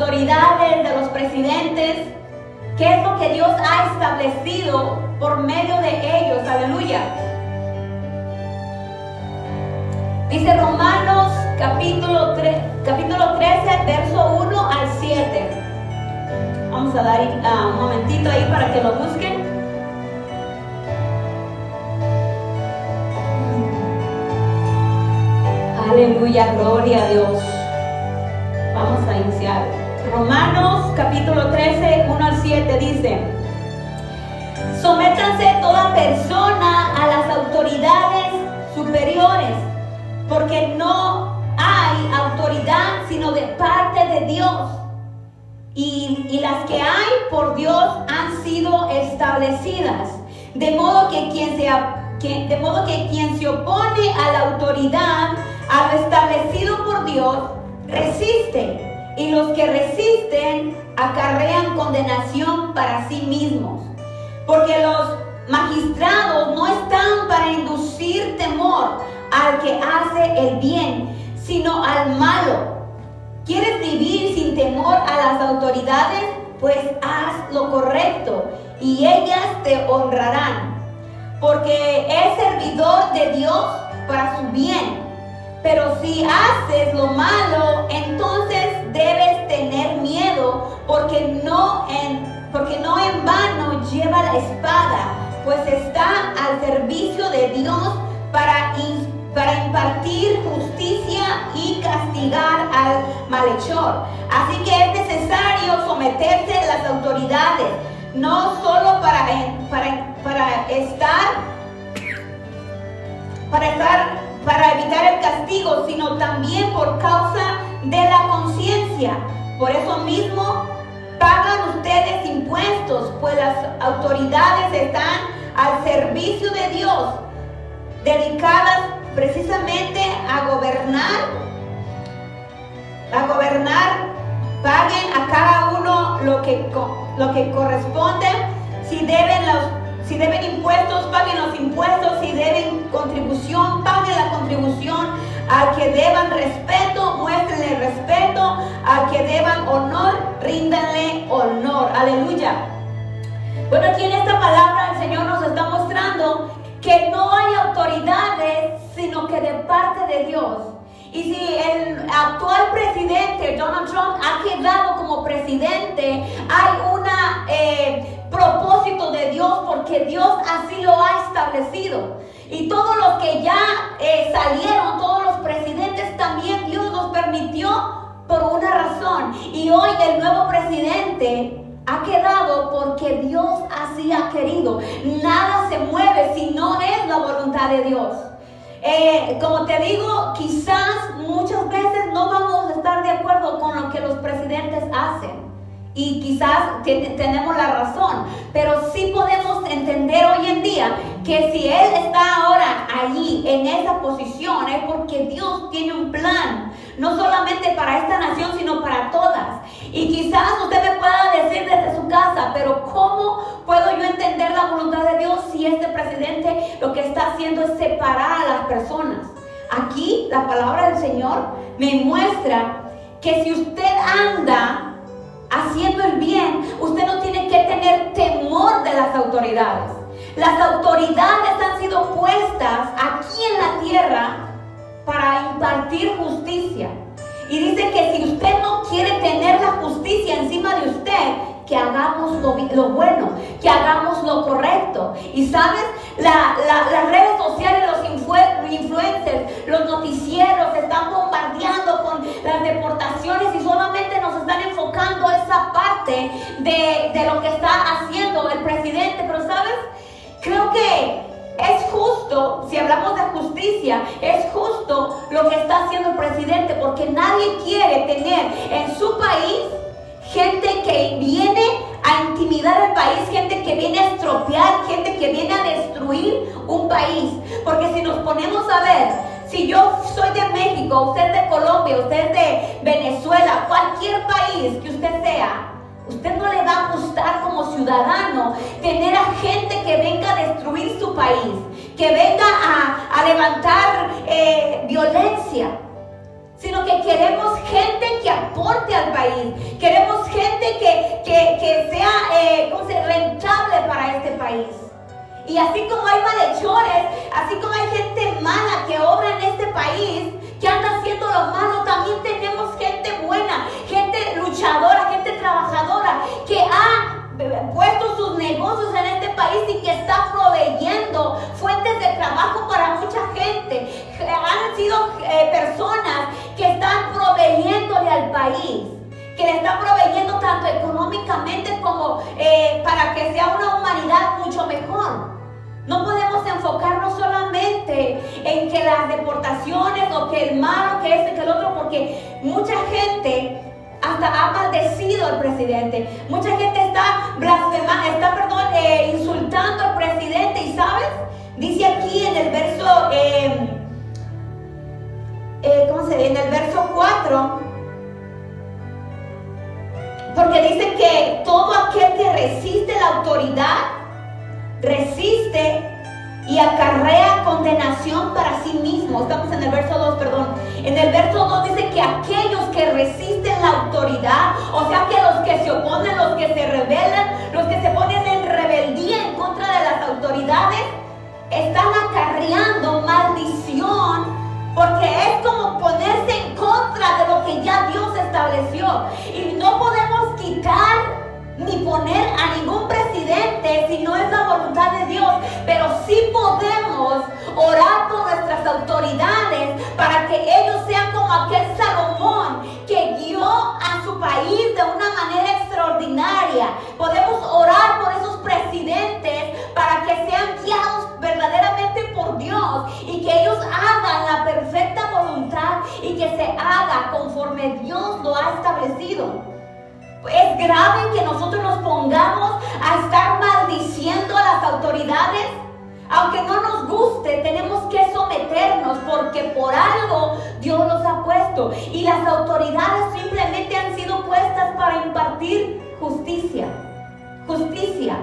autoridades, de los presidentes. ¿Qué es lo que Dios ha establecido por medio de ellos? Aleluya. Dice Romanos capítulo 13, verso 1 al 7. Vamos a dar un momentito ahí para que lo busquen. Aleluya, gloria a Dios. Vamos a iniciar. Romanos capítulo 13, 1 al 7 dice: sométanse toda persona a las autoridades superiores, porque no hay autoridad sino de parte de Dios, y las que hay por Dios han sido establecidas, de modo que quien se opone a la autoridad, a lo establecido por Dios, resiste, y los que resisten acarrean condenación para sí mismos, porque los magistrados no están para inducir temor al que hace el bien, sino al malo. ¿Quieres vivir sin temor a las autoridades? Pues haz lo correcto y ellas te honrarán, porque es servidor de Dios para su bien. Pero si haces lo malo, entonces debes tener miedo, porque no en vano lleva la espada, pues está al servicio de Dios para impartir justicia y castigar al malhechor. Así que es necesario someterse a las autoridades, no solo para evitar el castigo, sino también por causa de la conciencia. Por eso mismo pagan ustedes impuestos, pues las autoridades están al servicio de Dios, dedicadas precisamente a gobernar. Paguen a cada uno lo que corresponde. Si deben impuestos, paguen los impuestos. Si deben contribución, paguen la contribución. Al que deban respeto, muéstrenle respeto. Al que deban honor, ríndanle honor. Aleluya. Bueno, aquí en esta palabra el Señor nos está mostrando que no hay autoridades, sino que de parte de Dios. Y si el actual presidente Donald Trump ha quedado como presidente, hay un propósito de Dios, porque Dios así lo ha establecido. Y todos los que ya salieron, todos los presidentes, también Dios los permitió por una razón. Y hoy el nuevo presidente ha quedado porque Dios así ha querido. Nada se mueve si no es la voluntad de Dios. Como te digo, quizás muchas veces no vamos a estar de acuerdo con lo que los presidentes hacen, y quizás tenemos la razón, pero sí podemos entender hoy en día que si él está ahora allí en esa posición es porque Dios tiene un plan, no solamente para esta nación, sino para todas. Y quizás usted me pueda decir desde su casa: pero ¿cómo puedo yo entender la voluntad de Dios si este presidente lo que está haciendo es separar a las personas? Aquí la palabra del Señor me muestra que si usted anda haciendo el bien, usted no tiene que tener temor de las autoridades. Las autoridades han sido puestas aquí en la tierra para impartir justicia. Y dice que si usted no quiere tener la justicia encima de usted, que hagamos lo bueno, que hagamos lo correcto. Y sabes, las redes sociales, los influencers, los noticieros están bombardeando con las deportaciones y solamente nos están enfocando esa parte de lo que está haciendo el presidente. Pero sabes, creo que es justo, si hablamos de justicia, es justo lo que está haciendo el presidente, porque nadie quiere tener en su país gente que viene a intimidar el país, gente que viene a estropear, gente que viene a destruir un país. Porque si nos ponemos a ver, si yo soy de México, usted es de Colombia, usted es de Venezuela, cualquier país que usted sea, usted no le va a gustar como ciudadano tener a gente que venga a destruir su país, que venga a levantar violencia, sino que queremos gente que apoye aporte al país. Queremos gente que sea rentable para este país. Y así como hay malhechores, así como hay gente mala que obra en este país, que anda haciendo lo malo, también tenemos gente buena, gente luchadora, gente trabajadora, que ha puesto sus negocios en este país y que está proveyendo fuentes de trabajo para mucha gente. Han sido personas que están proveyéndole al país, que le están proveyendo tanto económicamente como para que sea una humanidad mucho mejor. No podemos enfocarnos solamente en que las deportaciones o que el malo, que este, que el otro, porque mucha gente hasta ha maldecido al presidente. Mucha gente está insultando al presidente. ¿Y sabes? Dice aquí en el verso, en el verso 4, porque dice que todo aquel que resiste la autoridad, resiste y acarrea condenación para sí mismo. Estamos en el verso 2, perdón. En el verso 2 dice que aquellos que resisten la autoridad, o sea que los que se oponen, los que se rebelan, los que se ponen en rebeldía en contra de las autoridades, están acarreando maldición, porque es como ponerse en contra de lo que ya Dios estableció. Y no podemos quitar ni poner a ningún presidente si no es la voluntad de Dios, pero sí podemos orar por nuestras autoridades para que ellos sean como aquel Salomón que guió a su país de una manera extraordinaria. Podemos orar por esos presidentes para que sean guiados verdaderamente por Dios y que ellos hagan la perfecta voluntad y que se haga conforme Dios lo ha establecido. Es grave que nosotros nos pongamos a estar maldiciendo a las autoridades. Aunque no nos guste, tenemos que someternos, porque por algo Dios los ha puesto. Y las autoridades simplemente han sido puestas para impartir justicia. Justicia.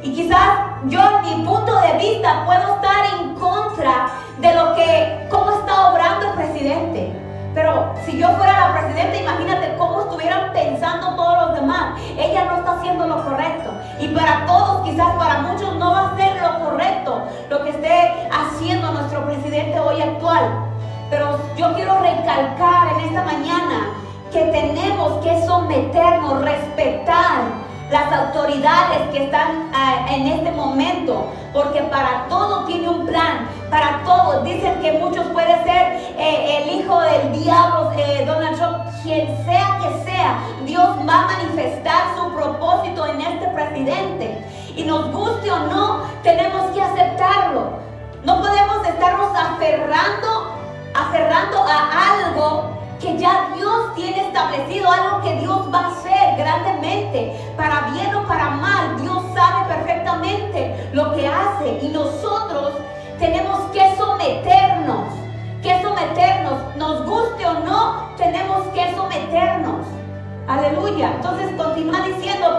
Y quizás yo, en mi punto de vista, puedo estar en contra de cómo está obrando el presidente. Pero si yo fuera la presidenta, imagínate cómo estuvieran pensando todos los demás. Ella no está haciendo lo correcto. Y para todos, quizás para muchos, no va a ser lo correcto lo que esté haciendo nuestro presidente hoy actual. Pero yo quiero recalcar en esta mañana que tenemos que someternos, respetar las autoridades que están en este momento, porque para todo tiene un plan, para todo. Dicen que muchos puede ser el hijo del diablo, Donald Trump, quien sea que sea, Dios va a manifestar su propósito en este presidente. Y nos guste o no, tenemos que aceptarlo. No podemos estarnos aferrando a algo que ya Dios tiene establecido, algo que Dios va a hacer grandemente, para bien o para mal. Dios sabe perfectamente lo que hace y nosotros tenemos que someternos, nos guste o no, tenemos que someternos. Aleluya. Entonces continúa diciendo,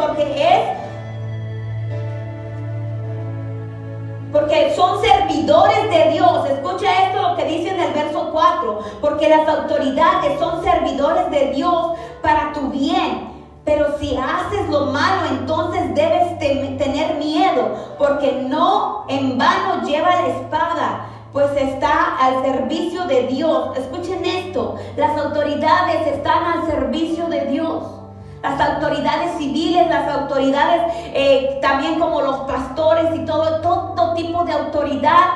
porque son servidores de Dios. Escucha esto lo que dice en el verso 4. Porque las autoridades son servidores de Dios para tu bien. Pero si haces lo malo, entonces debes tener miedo, porque no en vano lleva la espada, pues está al servicio de Dios. Escuchen esto, las autoridades están al servicio de Dios. Las autoridades civiles, las autoridades también como los pastores y todo tipo de autoridad,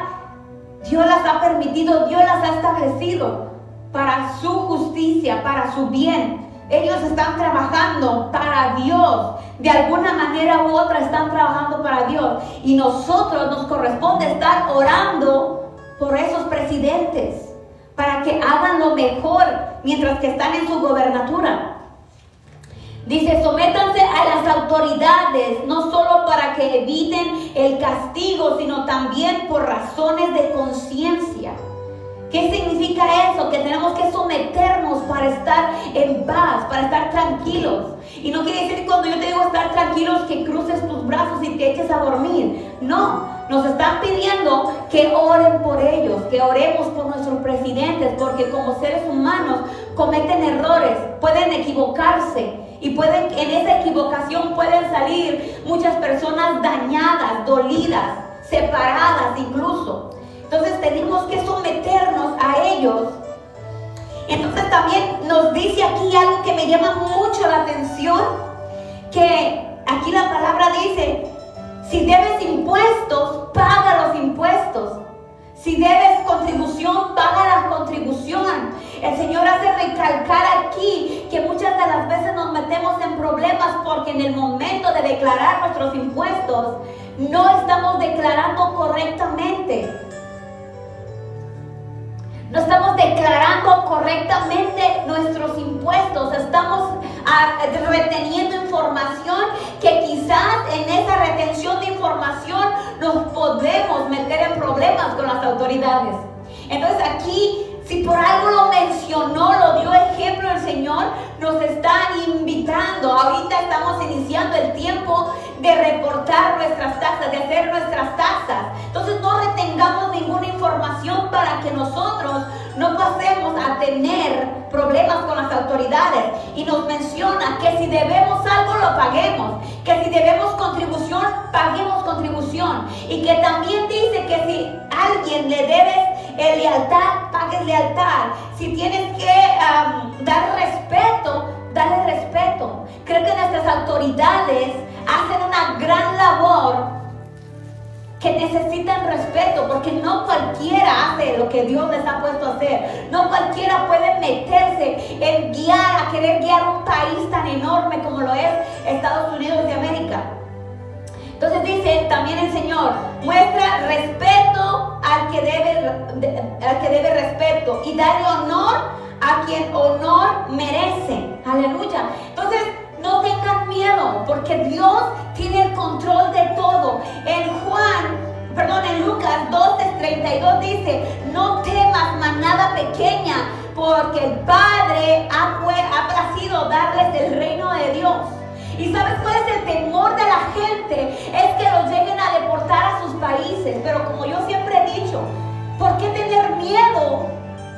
Dios las ha permitido, Dios las ha establecido para su justicia, para su bien. Ellos están trabajando para Dios, de alguna manera u otra están trabajando para Dios. Y nosotros nos corresponde estar orando por esos presidentes, para que hagan lo mejor mientras que están en su gobernatura. Dice, sométanse a las autoridades, no solo para que eviten el castigo, sino también por razones de conciencia. ¿Qué significa eso? Que tenemos que someternos para estar en paz, para estar tranquilos. Y no quiere decir, cuando yo te digo estar tranquilos, que cruces tus brazos y te eches a dormir. No, nos están pidiendo que oren por ellos, que oremos por nuestros presidentes, porque como seres humanos cometen errores, pueden equivocarse. Y en esa equivocación pueden salir muchas personas dañadas, dolidas, separadas incluso. Entonces tenemos que someternos a ellos. Entonces también nos dice aquí algo que me llama mucho la atención, que aquí la palabra dice, si debes impuestos, paga los impuestos. Si debes contribución, paga la contribución. El Señor hace recalcar aquí que muchas de las veces nos metemos en problemas porque en el momento de declarar nuestros impuestos no estamos declarando correctamente. No estamos declarando correctamente nuestros impuestos. Estamos reteniendo información que quizás en esa retención de información nos podemos meter en problemas con las autoridades. Entonces aquí, si por algo lo mencionó, lo dio ejemplo el Señor, nos está invitando. Ahorita estamos iniciando el tiempo de reportar nuestras taxas, de hacer nuestras taxas. Entonces no retengamos ninguna información para que nosotros no pasemos a tener problemas con las autoridades. Y nos menciona que si debemos algo lo paguemos, que si debemos contribución, paguemos contribución. Y que también dice que si a alguien le debes lealtad, pagues lealtad. Si tienes que dar respeto, dale respeto. Creo que nuestras autoridades hacen una gran labor que necesitan respeto, porque no cualquiera hace lo que Dios les ha puesto a hacer. No cualquiera puede meterse en a querer guiar un país tan enorme como lo es Estados Unidos de América. Entonces dice también el Señor, muestra respeto al que debe respeto y dale honor a quien honor merece. Aleluya. Entonces no tengan miedo, porque Dios tiene el control de todo. En Lucas 12:32 dice, no temas manada pequeña, porque el Padre ha placido darles el reino de Dios. ¿Y sabes cuál es el temor de la gente? Es que los lleguen a deportar a sus países. Pero como yo siempre he dicho, ¿por qué tener miedo?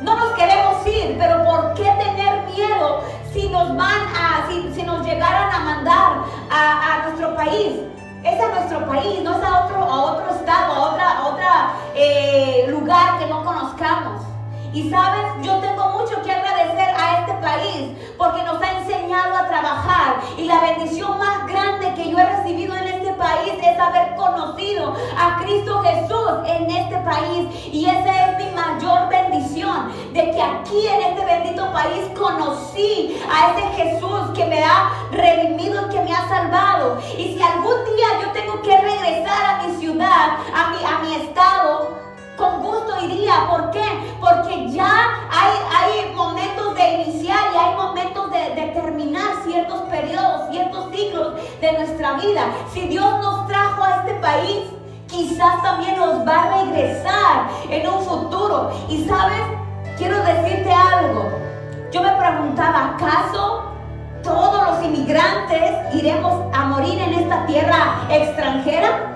No nos queremos ir, pero ¿por qué tener miedo si nos llegaran a mandar a nuestro país? Es a nuestro país, no es a otro estado, a otro lugar que no conozcamos. Y sabes, yo tengo mucho que agradecer a este país porque nos ha enseñado a trabajar. Y la bendición más grande que yo he recibido en este país es haber conocido a Cristo Jesús en este país. Y esa es mi mayor bendición, de que aquí en este bendito país conocí a ese Jesús que me ha redimido y que me ha salvado. Y si algún día yo tengo que regresar a mi ciudad, a mi estado, con gusto iría. ¿Por qué? Porque ya hay momentos de iniciar y hay momentos de terminar ciertos periodos, ciertos ciclos de nuestra vida. Si Dios nos trajo a este país, quizás también nos va a regresar en un futuro. Y sabes, quiero decirte algo. Yo me preguntaba, ¿acaso todos los inmigrantes iremos a morir en esta tierra extranjera?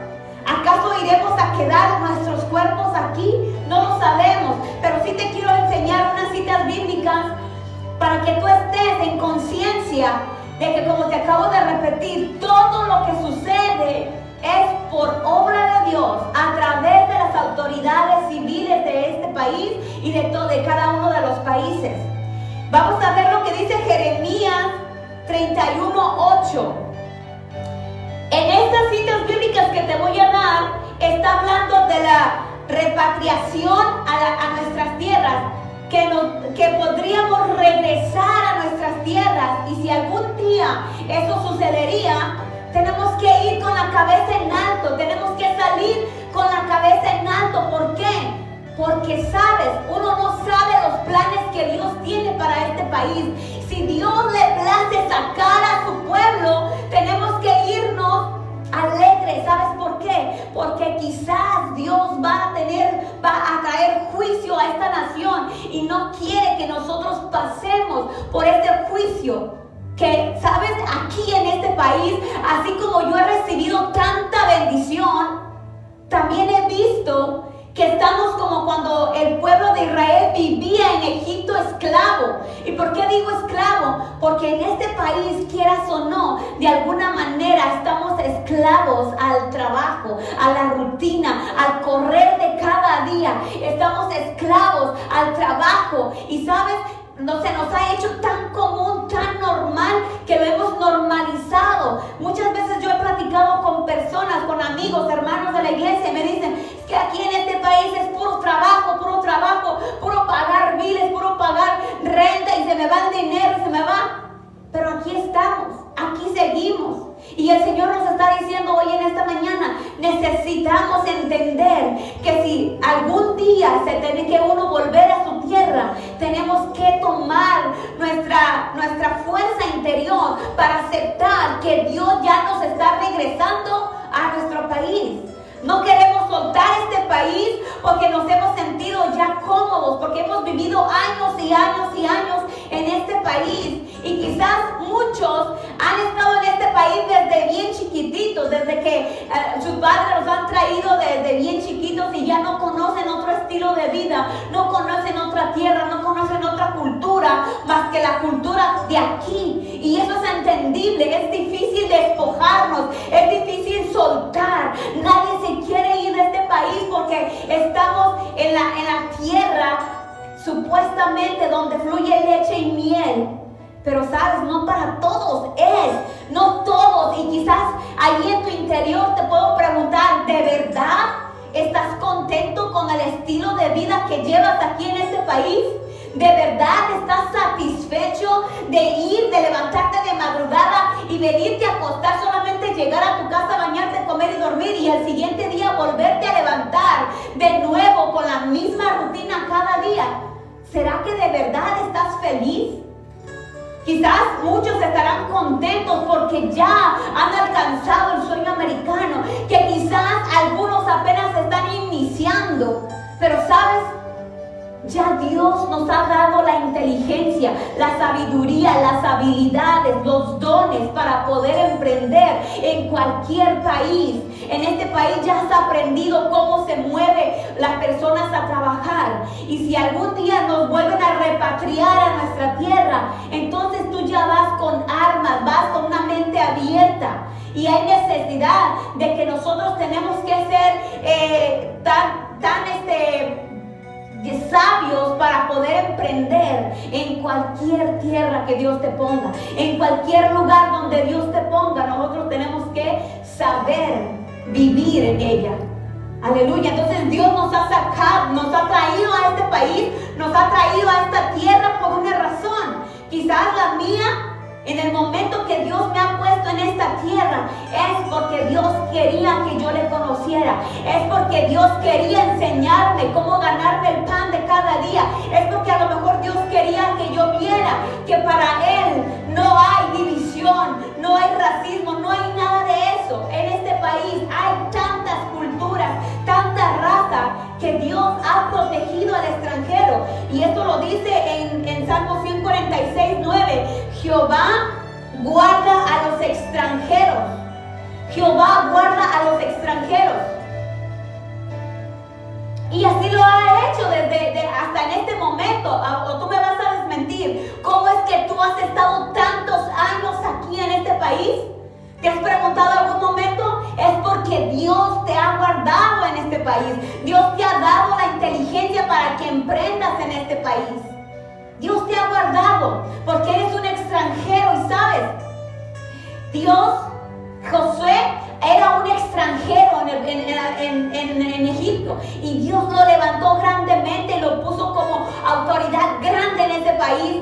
¿Acaso iremos a quedar nuestros cuerpos aquí? No lo sabemos, pero sí te quiero enseñar unas citas bíblicas para que tú estés en conciencia de que, como te acabo de repetir, todo lo que sucede es por obra de Dios a través de las autoridades civiles de este país y de cada uno de los países. Vamos a ver lo que dice Jeremías 31:8. En estas citas bíblicas que te voy a dar, está hablando de la repatriación a nuestras tierras, que podríamos regresar a nuestras tierras. Y si algún día eso sucedería, tenemos que ir con la cabeza en alto, tenemos que salir con la cabeza en alto. ¿Por qué? Porque sabes, uno no sabe los planes que Dios tiene para este país. Si Dios le place sacar a su pueblo, tenemos que irnos alegres. ¿Sabes por qué? Porque quizás Dios va a traer juicio a esta nación y no quiere que nosotros pasemos por este juicio. Que, ¿sabes? Aquí en este país, así como yo he recibido tanta bendición, también he visto que estamos como cuando el pueblo de Israel vivía en Egipto esclavo. ¿Y por qué digo esclavo? Porque en este país, quieras o no, de alguna manera estamos esclavos al trabajo, a la rutina, al correr de cada día. Estamos esclavos al trabajo. Y sabes, se nos ha hecho tan común, tan normal, que lo hemos normalizado. Muchas veces yo he platicado con personas, con amigos, hermanos de la iglesia, y me dicen, es que aquí en este país es puro trabajo, puro pagar biles, puro pagar renta, y se me va el dinero, se me va. Pero aquí estamos, aquí seguimos. Y el Señor nos está diciendo hoy en esta mañana, necesitamos entender que si algún día se tiene que uno volver a su tierra, tenemos que tomar nuestra fuerza interior para aceptar que Dios ya nos está regresando a nuestro país. No queremos soltar este país porque nos hemos sentido ya cómodos, porque hemos vivido años y años y años en este país. Y quizás muchos han estado en este país desde bien chiquititos, desde que sus padres los han traído desde bien chiquitos y ya no conocen otro estilo de vida, no conocen otra tierra, no conocen otra cultura más que la cultura de aquí. Y eso es entendible, es difícil despojarnos, es difícil soltar. Nadie se quiere ir de este país porque estamos en la tierra supuestamente donde fluye leche y miel. Pero sabes, no para todos no todos. Y quizás ahí en tu interior te puedo preguntar, ¿de verdad estás contento con el estilo de vida que llevas aquí en este país? ¿De verdad estás satisfecho de ir, de levantarte de madrugada y venirte a acostar, solamente llegar a tu casa, bañarte, comer y dormir, y el siguiente día volverte a levantar de nuevo con la misma rutina cada día? ¿Será que de verdad estás feliz? Quizás muchos estarán contentos porque ya han alcanzado el sueño americano, que quizás algunos apenas están iniciando. Pero ¿sabes? Ya Dios nos ha dado la inteligencia, la sabiduría, las habilidades, los dones para poder emprender en cualquier país. En este país ya has aprendido cómo se mueven las personas a trabajar. Y si algún día nos vuelven a repatriar a nuestra tierra, entonces tú ya vas con armas, vas con una mente abierta. Y hay necesidad de que nosotros tenemos que ser sabios para poder emprender en cualquier tierra que Dios te ponga, en cualquier lugar donde Dios te ponga. Nosotros tenemos que saber vivir en ella. Aleluya. Entonces Dios nos ha sacado, nos ha traído a este país, nos ha traído a esta tierra por una razón. Quizás la mía, en el momento que Dios me ha puesto en esta tierra, es porque Dios quería que yo le conociera. Es porque Dios quería enseñarme cómo ganarme el pan de cada día. Es porque a lo mejor Dios quería que yo viera que para Él no hay división, no hay racismo, no hay nada de eso. En este país hay tantas culturas, tanta raza, que Dios ha protegido al extranjero. Y esto lo dice en Salmo 146:9. Jehová guarda a los extranjeros. Jehová guarda a los extranjeros. Y así lo ha hecho desde hasta en este momento. O tú me vas a desmentir. ¿Cómo es que tú has estado tantos años aquí en este país? ¿Te has preguntado en algún momento? Es porque Dios te ha guardado en este país. Dios te ha dado la inteligencia para que emprendas en este país. Dios te ha guardado porque eres un extranjero. Y sabes, Josué era un extranjero en Egipto, y Dios lo levantó grandemente y lo puso como autoridad grande en ese país.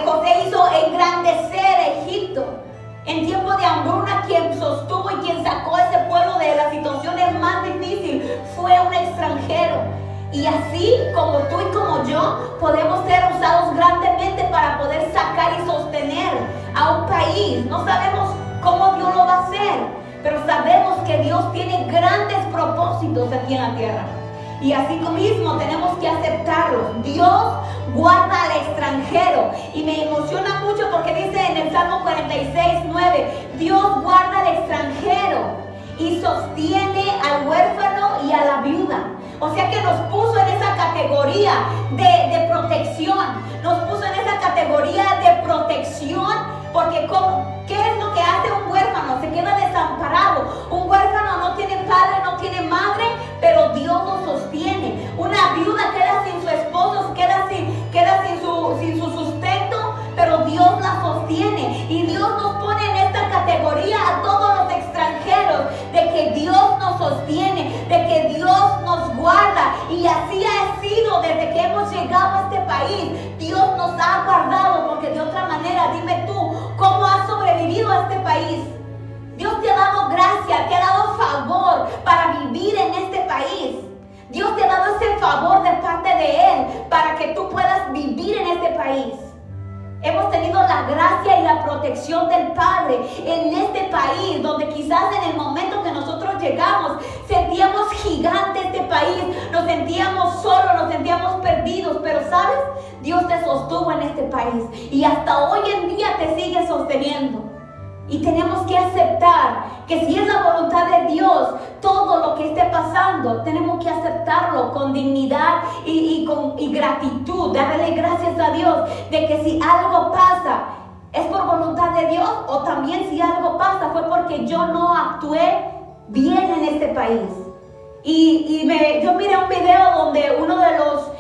José hizo engrandecer Egipto. En tiempo de hambruna, quien sostuvo y quien sacó a ese pueblo de las situaciones más difíciles fue un extranjero. Y así como tú y como yo podemos ser usados grandemente para poder sacar y sostener a un país. No sabemos cómo Dios lo va a hacer, pero sabemos que Dios tiene grandes propósitos aquí en la tierra. Y así mismo tenemos que aceptarlos. Dios guarda al extranjero. Y me emociona mucho porque dice en el Salmo 46:9, Dios guarda al extranjero y sostiene al huérfano y a la viuda. O sea que nos puso en esa categoría de protección. Nos puso en esa categoría de protección porque ¿qué es lo que hace un huérfano? Se queda desamparado. Un huérfano no tiene padre, no tiene madre, pero Dios lo sostiene. Una viuda queda sin su esposo, queda sin su sustento, pero Dios la sostiene. Y Dios nos pone en esta categoría a todos los extranjeros de que Dios nos sostiene, de que Dios nos guarda. Y así ha sido desde que hemos llegado a este país. Dios nos ha guardado, porque de otra manera, dime tú, ¿cómo has sobrevivido a este país? Dios te ha dado gracia, te ha dado favor para vivir en este país. Dios te ha dado ese favor de parte de Él para que tú puedas vivir en este país. Hemos tenido la gracia y la protección del Padre en este país, donde quizás en el momento que nosotros llegamos sentíamos gigante este país, nos sentíamos solos, nos sentíamos perdidos, pero ¿sabes? Dios te sostuvo en este país y hasta hoy en día te sigue sosteniendo. Y tenemos que aceptar que si es la voluntad de Dios, todo lo que esté pasando, tenemos que aceptarlo con dignidad y gratitud. Darle gracias a Dios de que si algo pasa, es por voluntad de Dios, o también si algo pasa, fue porque yo no actué bien en este país. Yo miré un video donde uno de los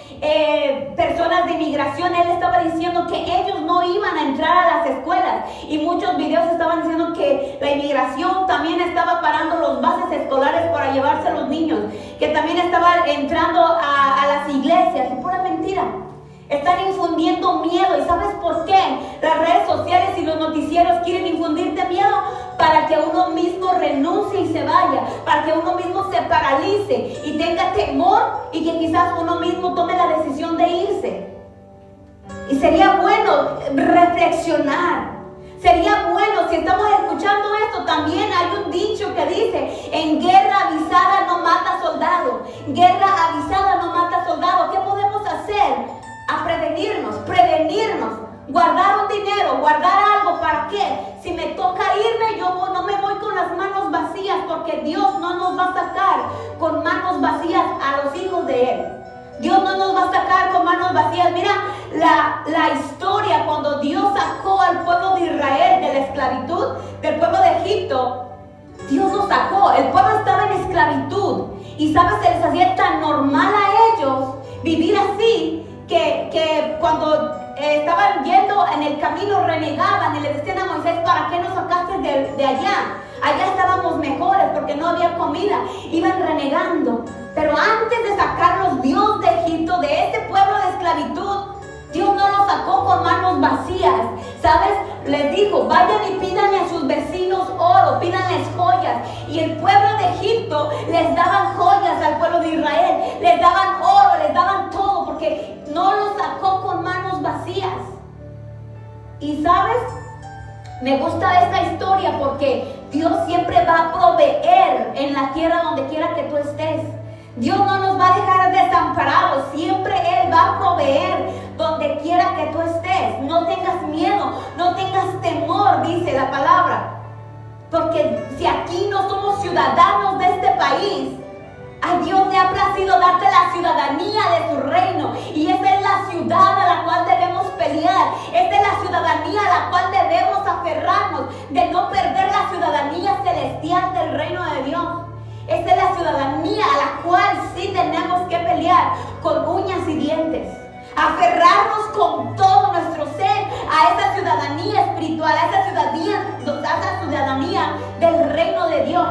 personas de inmigración, él estaba diciendo que ellos no iban a entrar a las escuelas, y muchos videos estaban diciendo que la inmigración también estaba parando los bases escolares para llevarse a los niños, que también estaba entrando a las iglesias. Es pura mentira. Están infundiendo miedo. ¿Y sabes por qué? Las redes sociales y los noticieros quieren infundirte miedo para que uno mismo renuncie y se vaya, para que uno mismo se paralice y tenga temor y que quizás uno mismo tome la decisión de irse. Y sería bueno reflexionar. Sería bueno, si estamos escuchando esto, también hay un dicho que dice: en guerra avisada no mata soldado. Guerra avisada no mata soldado. ¿Qué podemos hacer? A prevenirnos, guardar un dinero, guardar algo. ¿Para qué? Si me toca irme, yo no me voy con las manos vacías, porque Dios no nos va a sacar con manos vacías a los hijos de Él. Dios no nos va a sacar con manos vacías. Mira la historia cuando Dios sacó al pueblo de Israel de la esclavitud, del pueblo de Egipto. Dios los sacó, el pueblo estaba en esclavitud. Y sabes, se les hacía tan normal a ellos vivir así, que cuando estaban yendo en el camino renegaban y le decían a Moisés: ¿para qué nos sacaste de allá? Allá estábamos mejores porque no había comida. Iban renegando. Pero antes de sacarlos Dios de Egipto, de este pueblo de esclavitud, Dios no los sacó con manos vacías. ¿Sabes? Les dijo: vayan y pídanle a sus vecinos oro, pídanles joyas. Y el pueblo de Egipto les daban joyas al pueblo de Israel, les daban oro, les daban todo, porque no los sacó con manos vacías. Y ¿sabes? Me gusta esta historia porque Dios siempre va a proveer en la tierra donde quiera que tú estés. Dios no nos va a dejar desamparados. Siempre Él va a proveer donde quiera que tú estés. No tengas miedo, no tengas temor, dice la palabra. Porque si aquí no somos ciudadanos de este país, a Dios le ha placido darte la ciudadanía de su reino. Y esa es la ciudad a la cual debemos pelear. Esta es la ciudadanía a la cual debemos aferrarnos, de no perder la ciudadanía celestial del reino de Dios. Esta es la ciudadanía a la cual sí tenemos que pelear con uñas y dientes. Aferrarnos con todo nuestro ser a esa ciudadanía espiritual, a esa ciudadanía del reino de Dios.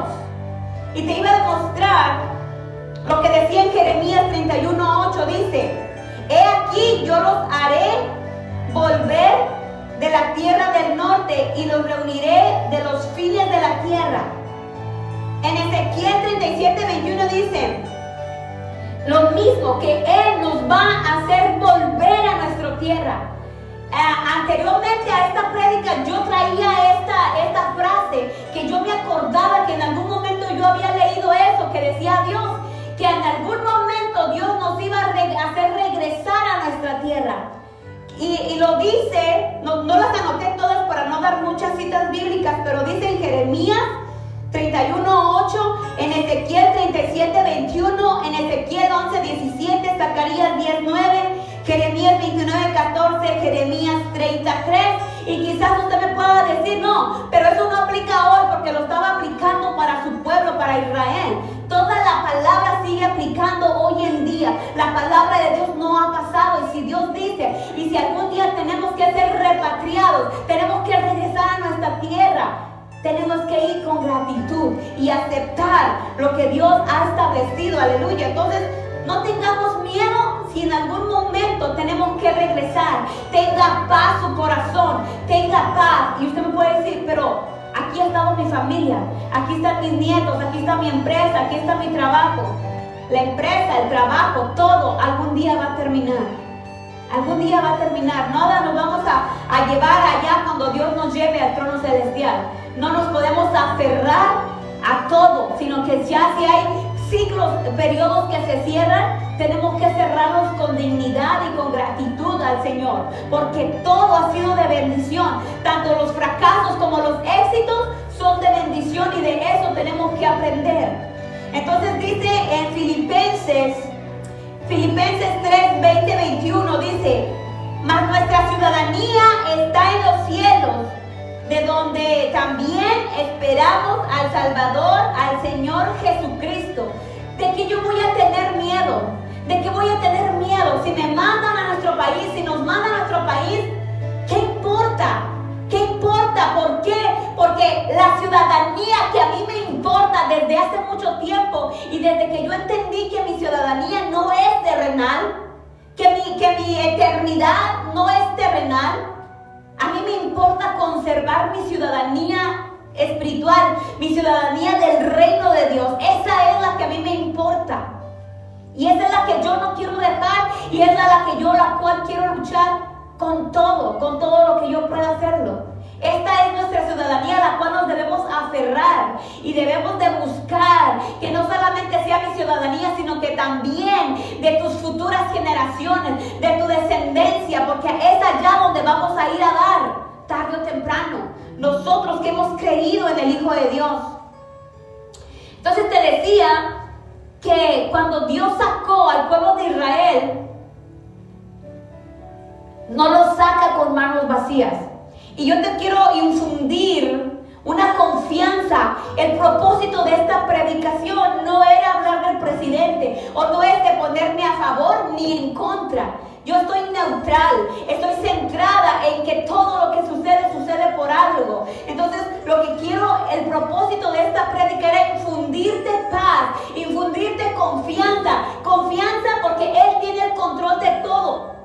Y te iba a demostrar lo que decía en Jeremías 31:8. Dice: he aquí yo los haré volver de la tierra del norte y los reuniré de los fines de la tierra. En Ezequiel 37:21 dice lo mismo, que Él nos va a hacer volver a nuestra tierra. Anteriormente a esta prédica yo traía esta frase, que yo me acordaba que en algún momento yo había leído eso, que decía Dios que en algún momento Dios nos iba a hacer regresar a nuestra tierra. Y lo dice, no las anoté todas para no dar muchas citas bíblicas, pero dice en Jeremías 31:8, 31:8, en Ezequiel 37:21, en Ezequiel 11:17, Zacarías 10:9, Jeremías 29:14, Jeremías 30:3. Y quizás usted me pueda decir, no, pero eso no aplica hoy porque lo estaba aplicando para su pueblo, para Israel. Toda la palabra sigue aplicando hoy en día. La palabra de Dios no ha pasado. Y si Dios dice, y si algún día tenemos que ser repatriados, tenemos que regresar a nuestra tierra, tenemos que ir con gratitud y aceptar lo que Dios ha establecido. Aleluya. Entonces, no tengamos miedo si en algún momento tenemos que regresar. Tenga paz su corazón, tenga paz. Y usted me puede decir, pero aquí ha estado mi familia, aquí están mis nietos, aquí está mi empresa, aquí está mi trabajo. La empresa, el trabajo, todo algún día va a terminar. Algún día va a terminar. Nada nos vamos a llevar allá cuando Dios nos lleve al trono celestial. No nos podemos aferrar a todo, sino que ya si hay ciclos, periodos que se cierran, tenemos que cerrarlos con dignidad y con gratitud al Señor, porque todo ha sido de bendición. Tanto los fracasos como los éxitos son de bendición, y de eso tenemos que aprender. Entonces dice en Filipenses 3, 20, 21, dice: mas nuestra ciudadanía está en los cielos, de donde también esperamos al Salvador, al Señor Jesucristo. ¿De qué yo voy a tener miedo? ¿De qué voy a tener miedo? Si me mandan a nuestro país, si nos mandan a nuestro país, ¿qué importa? ¿Qué importa? ¿Por qué? Porque la ciudadanía que a mí me importa desde hace mucho tiempo, y desde que yo entendí que mi ciudadanía no es terrenal, que mi eternidad no es terrenal, a mí me importa conservar mi ciudadanía espiritual, mi ciudadanía del reino de Dios. Esa es la que a mí me importa. Y esa es la que yo no quiero dejar, y es la cual quiero luchar con todo lo que yo pueda hacerlo. Esta es nuestra ciudadanía, a la cual nos debemos aferrar, y debemos de buscar que no solamente sea mi ciudadanía, sino que también de tus futuras generaciones, de tu descendencia, porque es allá donde vamos a ir a dar, tarde o temprano, nosotros que hemos creído en el Hijo de Dios. Entonces te decía que cuando Dios sacó al pueblo de Israel, no lo saca con manos vacías. Y yo te quiero infundir una confianza. El propósito de esta predicación no era hablar del presidente, o no es de ponerme a favor ni en contra. Yo estoy neutral, estoy centrada en que todo lo que sucede, sucede por algo. Entonces, lo que quiero, el propósito de esta predica era infundirte paz, infundirte confianza porque Él tiene el control de todo.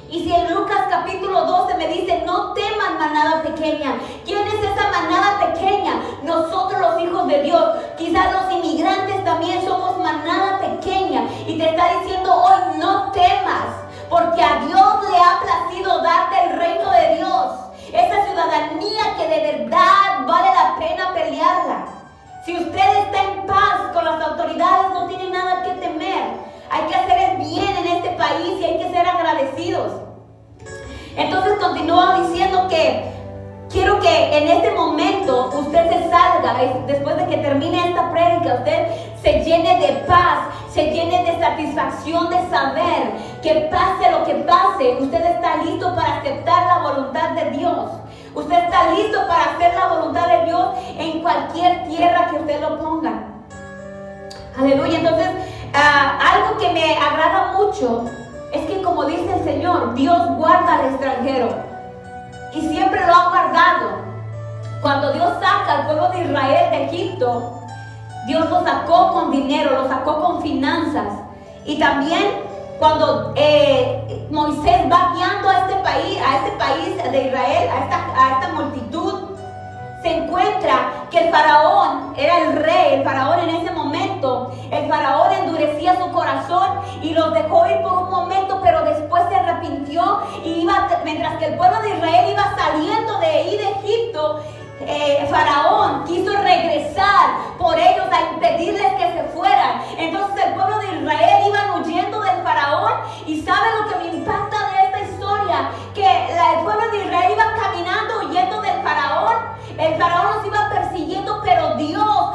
Y si en Lucas capítulo 12 me dice, no teman manada pequeña. ¿Quién es esa manada pequeña? Nosotros, los hijos de Dios. Quizás los inmigrantes también somos manada pequeña. Y te está diciendo hoy, no temas, porque a Dios le ha placido darte el reino de Dios. Esa ciudadanía que de verdad vale la pena pelearla. Si usted está en paz con las autoridades, no tiene nada que temer. Hay que hacer el bien en este país y hay que ser agradecidos. Entonces continúa diciendo que quiero que en este momento usted se salga, después de que termine esta prédica, usted se llene de paz, se llene de satisfacción de saber que pase lo que pase, usted está listo para aceptar la voluntad de Dios. Usted está listo para hacer la voluntad de Dios en cualquier tierra que usted lo ponga. Aleluya. Entonces, algo que me agrada mucho es que, como dice el Señor, Dios guarda al extranjero, y siempre lo ha guardado. Cuando Dios saca al pueblo de Israel de Egipto, Dios lo sacó con dinero, lo sacó con finanzas. Y también cuando Moisés va guiando a este país de Israel, a esta multitud, se encuentra que el faraón era el rey. El faraón en ese momento, el faraón endurecía su corazón y los dejó ir por un momento, pero después se arrepintió y mientras que el pueblo de Israel iba saliendo de ahí de Egipto, Faraón quiso regresar por ellos a impedirles que se fueran. Entonces el pueblo de Israel iba huyendo del faraón. Y ¿sabe lo que me impacta de esta historia? Que el pueblo de Israel iba caminando huyendo del faraón. El faraón los iba persiguiendo, pero Dios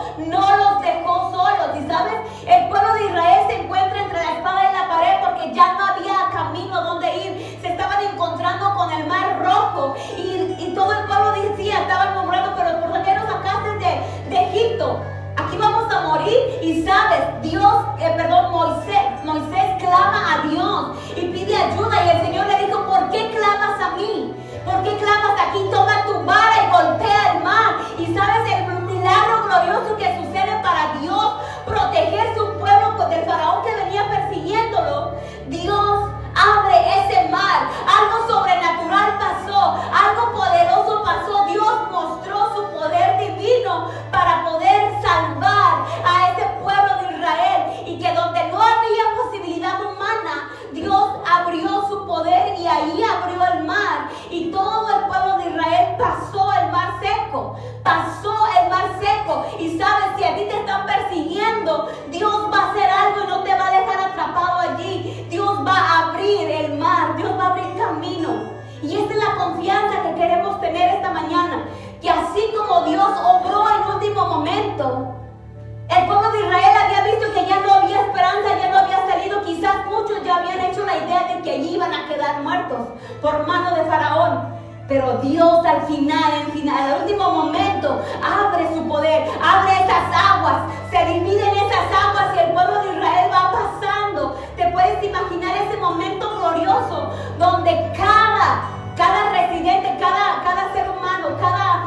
Pero Dios al último momento, abre su poder, abre esas aguas, se dividen esas aguas y el pueblo de Israel va pasando. Te puedes imaginar ese momento glorioso donde cada residente, cada ser humano, cada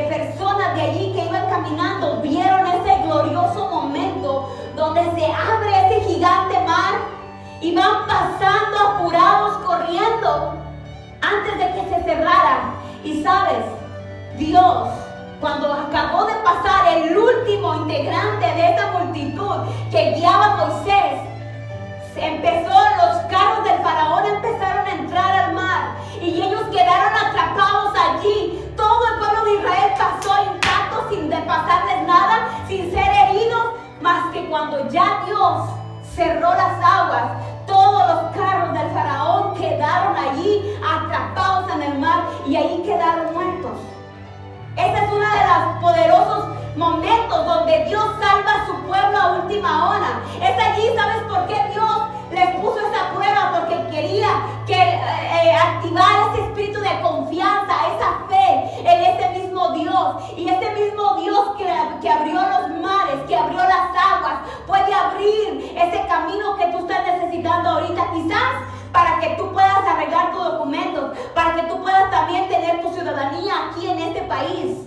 persona de allí que iban caminando, vieron ese glorioso momento donde se abre ese gigante mar y van pasando apurados, corriendo, antes de que se cerrara. Y sabes, Dios, cuando acabó de pasar el último integrante de esa multitud que guiaba a Moisés, los carros del faraón empezaron a entrar al mar y ellos quedaron atrapados allí. Todo el pueblo de Israel pasó intacto, sin pasarles nada, sin ser heridos, más que cuando ya Dios cerró las aguas, todos los carros del faraón quedaron allí atrapados en el mar y allí quedaron muertos. Ese es uno de los poderosos momentos donde Dios salva a su pueblo a última hora. Es allí, ¿sabes por qué Dios les puso esa prueba? Porque quería activar ese espíritu de confianza, esa fe en ese mismo Dios. Y ese mismo Dios que abrió los mares, que abrió las aguas, puede abrir ese camino que tú estás necesitando ahorita, quizás para que tú puedas arreglar tus documentos, para que tú puedas también tener tu ciudadanía aquí en este país.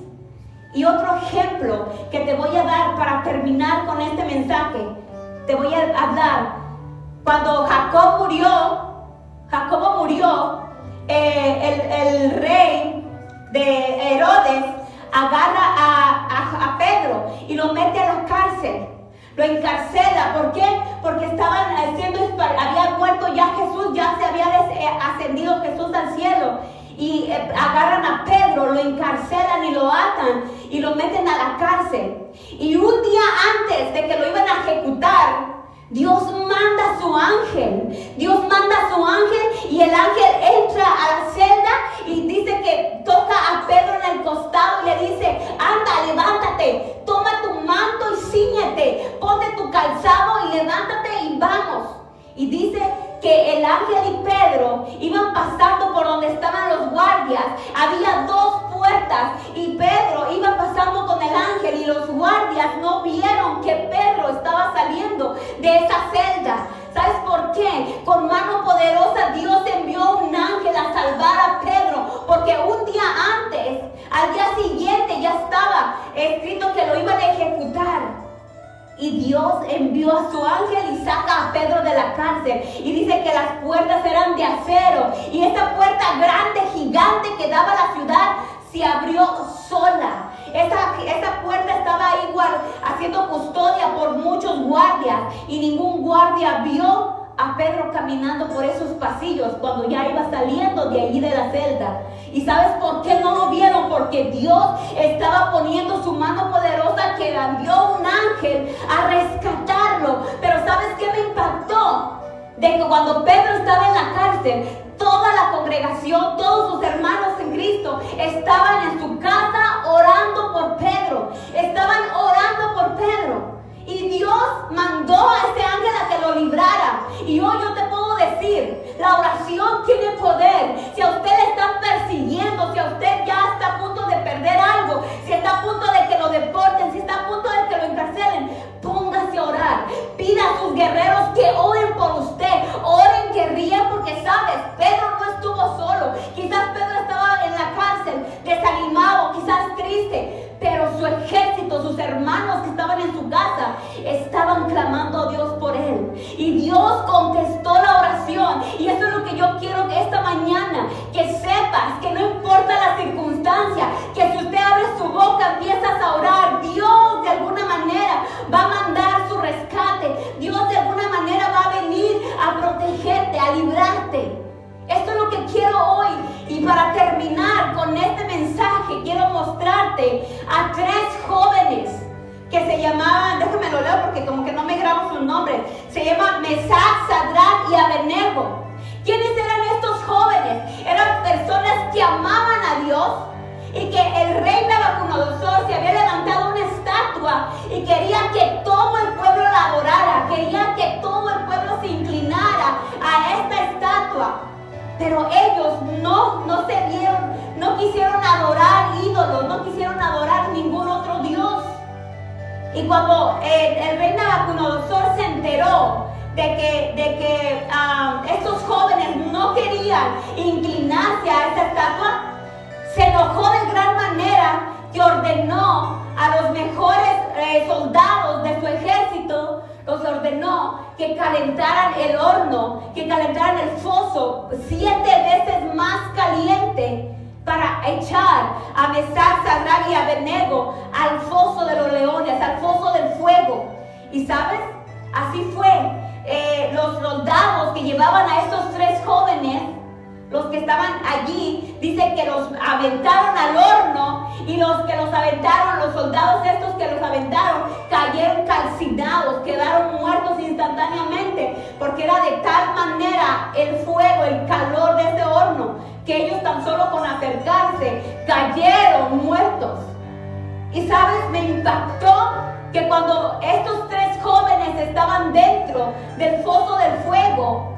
Y otro ejemplo que te voy a dar para terminar con este mensaje, te voy a hablar. Cuando Jacobo murió, el rey de Herodes agarra a Pedro y lo mete a la cárcel. Lo encarcela. ¿Por qué? Porque había muerto ya Jesús, ya se había ascendido Jesús al cielo. Y agarran a Pedro, lo encarcelan y lo atan y lo meten a la cárcel. Y un día antes de que lo iban a ejecutar, Dios manda a su ángel. Dios manda a su ángel y el ángel entra a la celda y dice que toca a Pedro en el costado y le dice: anda, levántate, toma tu manto y cíñete, ponte tu calzado y levántate y vamos. Y dice que el ángel y Pedro iban pasando por donde estaban los guardias. Había dos puertas y Pedro iba pasando con el ángel y los guardias no vieron que Pedro estaba saliendo de esa celda. ¿Sabes por qué? Con mano poderosa Dios envió un ángel a salvar a Pedro, porque un día antes, al día siguiente, ya estaba escrito que lo iban a ejecutar. Y Dios envió a su ángel y saca a Pedro de la cárcel. Y dice que las puertas eran de acero. Y esa puerta grande, gigante que daba a la ciudad, se abrió sola. Esa puerta estaba ahí haciendo custodia por muchos guardias. Y ningún guardia vio a Pedro caminando por esos pasillos cuando ya iba saliendo de allí de la celda. ¿Y sabes por qué no lo vieron? Porque Dios estaba poniendo su mano poderosa, que envió un ángel a rescatarlo. Pero ¿sabes qué me impactó? De que cuando Pedro estaba en la cárcel, toda la congregación, todos sus hermanos en Cristo estaban en su casa orando por Pedro. Estaban orando por Pedro. Y Dios mandó a ese ángel a que lo librara. Y hoy yo te puedo decir, la oración tiene poder. Si a usted le están persiguiendo, si a usted ya está a punto de perder algo, si está a punto de que lo deporten, si está a punto de que lo encarcelen, póngase a orar. Pida a sus guerreros que oren por usted. Oren, que ríen, porque sabes, Pedro no estuvo solo. Quizás Pedro estaba en la cárcel, desanimado, quizás triste. Pero su ejército, sus hermanos que estaban en su casa, estaban clamando a Dios por él. Y Dios contestó la oración. Y eso es lo que yo quiero que esta mañana, que sepas que no importa la circunstancia, que si usted abre su boca, empiezas a orar, Dios de alguna manera va a mandar su rescate. Dios de alguna manera va a venir a protegerte, a librarte. Esto es lo que quiero hoy. Y para terminar con este mensaje, quiero mostrarte a 3 jóvenes que se llamaban, déjame lo leo porque como que no me grabo sus nombres. Se llaman Mesac, Sadrac y Abednego. ¿Quiénes eran estos jóvenes? Eran personas que amaban a Dios y que el rey Nabucodonosor se había levantado una estatua y quería que todo el pueblo la adorara, quería que todo el pueblo se inclinara a esta estatua. Pero ellos no se dieron, no quisieron adorar ídolos, no quisieron adorar ningún otro Dios. Y cuando el rey Nabucodonosor se enteró de que estos jóvenes no querían inclinarse a esa estatua, se enojó de gran manera que ordenó a los mejores soldados de su ejército, los ordenó que calentaran el horno, que calentaran el foso 7 veces más caliente para echar a Mesac, Sadrach y Abednego al foso de los leones, al foso del fuego. Y sabes, así fue. Los soldados que llevaban a estos 3 jóvenes, los que estaban allí, dice que los aventaron al horno, y los que los aventaron, los soldados estos que los aventaron, cayeron calcinados, quedaron muertos instantáneamente, porque era de tal manera el fuego, el calor de ese horno, que ellos tan solo con acercarse cayeron muertos. Y sabes, me impactó que cuando estos 3 jóvenes estaban dentro del foso del fuego,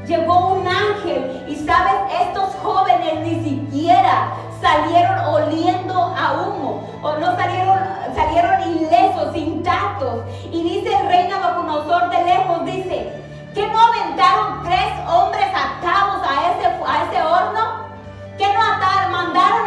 llegó un ángel, y sabes, estos jóvenes ni siquiera salieron oliendo a humo, o no salieron ilesos, intactos. Y dice el rey Nabucodonosor de lejos, dice, ¿qué no aventaron 3 hombres atados a ese horno? ¿Qué no mandaron